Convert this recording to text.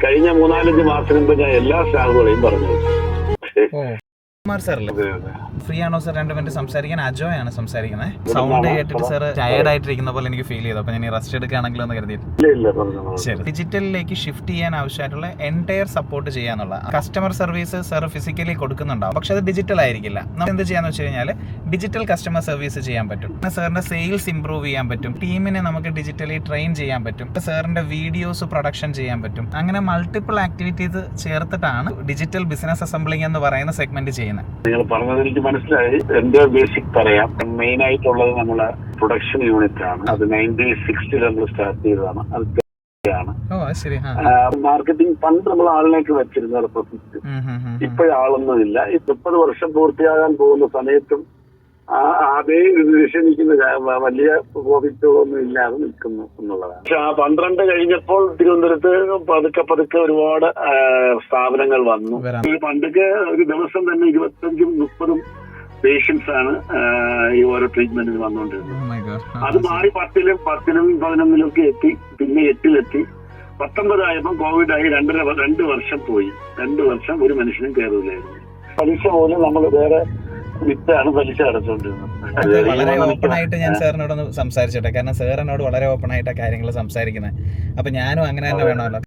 കഴിഞ്ഞ 3-4 മാസത്തിന് മുമ്പ് ഞാൻ എല്ലാ സ്റ്റാഫുകളെയും പറഞ്ഞു. ഫ്രീ ആണോ സാർ? 2 മിനിറ്റ് സംസാരിക്കാൻ. അജോയ് ആണ് സംസാരിക്കുന്നത്. സൗണ്ട് കേട്ടിട്ട് സാർ ടയർഡ് ആയിട്ടിരിക്കുന്ന പോലെ എനിക്ക് ഫീൽ ചെയ്തു. അപ്പൊ ഞാൻ റെസ്റ്റ് എടുക്കുകയാണെങ്കിലും എന്ന് കരുതിയിട്ട്. ശരി, ഡിജിറ്റലിലേക്ക് ഷിഫ്റ്റ് ചെയ്യാൻ ആവശ്യമായിട്ടുള്ള എൻറ്റയർ സപ്പോർട്ട് ചെയ്യാന്നുള്ള കസ്റ്റമർ സർവീസ് സാർ ഫിസിക്കലി കൊടുക്കുന്നുണ്ടാവും. പക്ഷെ അത് ഡിജിറ്റൽ ആയിരിക്കില്ല. നമ്മൾ എന്ത് ചെയ്യാന്ന് വെച്ച് കഴിഞ്ഞാൽ ഡിജിറ്റൽ കസ്റ്റമർ സർവീസ് ചെയ്യാൻ പറ്റും. സാറിന്റെ സെയിൽസ് ഇംപ്രൂവ് ചെയ്യാൻ പറ്റും. ടീമിനെ നമുക്ക് ഡിജിറ്റലി ട്രെയിൻ ചെയ്യാൻ പറ്റും. സാറിന്റെ വീഡിയോസ് പ്രൊഡക്ഷൻ ചെയ്യാൻ പറ്റും. അങ്ങനെ മൾട്ടിപ്പിൾ ആക്ടിവിറ്റീസ് ചേർത്തിട്ടാണ് ഡിജിറ്റൽ ബിസിനസ് അസംബ്ലിംഗ് എന്ന് പറയുന്ന സെഗ്മെന്റ് ചെയ്യുന്നത്. നിങ്ങൾ പറഞ്ഞത് എനിക്ക് മനസ്സിലായി. എന്റെ ബേസിക് പറയാം. മെയിൻ ആയിട്ടുള്ളത് നമ്മളെ പ്രൊഡക്ഷൻ യൂണിറ്റ് ആണ്. അത് 96 നമ്മൾ സ്റ്റാർട്ട് ചെയ്തതാണ്. അത് മാർക്കറ്റിംഗ് പണ്ട് നമ്മൾ ആളിലേക്ക് വെച്ചിരുന്ന റെപ്രസെന്റ്. ഇപ്പോഴാളൊന്നും ഇല്ല. 30 വർഷം പൂർത്തിയാകാൻ പോകുന്ന സമയത്തും അതേ നിൽക്കുന്ന വലിയ പ്രോഫിറ്റുകളൊന്നും ഇല്ലാതെ നിൽക്കുന്നു എന്നുള്ളതാണ്. പക്ഷെ 12 കഴിഞ്ഞപ്പോൾ തിരുവനന്തപുരത്ത് പതുക്കെ ഒരുപാട് സ്ഥാപനങ്ങൾ വന്നു. പണ്ടൊക്കെ ഒരു ദിവസം തന്നെ 25-30 പേഷ്യൻസ് ആണ് ഈ ഓരോ ട്രീറ്റ്മെന്റിന് വന്നുകൊണ്ടിരുന്നത്. അത് മാറി 10-ലും 11-ലും ഒക്കെ എത്തി. പിന്നെ 8-ലെത്തി. 19 ആയപ്പോൾ കോവിഡ് ആയി. 2 വർഷം പോയി. 2 വർഷം ഒരു മനുഷ്യനും കയറില്ലായിരുന്നു. പലിശ പോലും നമ്മൾ വേറെ വിറ്റാണ് പലിശ അടച്ചുകൊണ്ടിരുന്നത്. വളരെ ഓപ്പൺ ആയിട്ട് ഞാൻ സാറിനോടൊന്ന് സംസാരിച്ചോട്ടെ. കാരണം സാർ എന്നോട് വളരെ ഓപ്പൺ ആയിട്ടാണ് കാര്യങ്ങൾ സംസാരിക്കുന്നത്. അപ്പൊ ഞാനും അങ്ങനെ തന്നെ വേണമല്ലോ.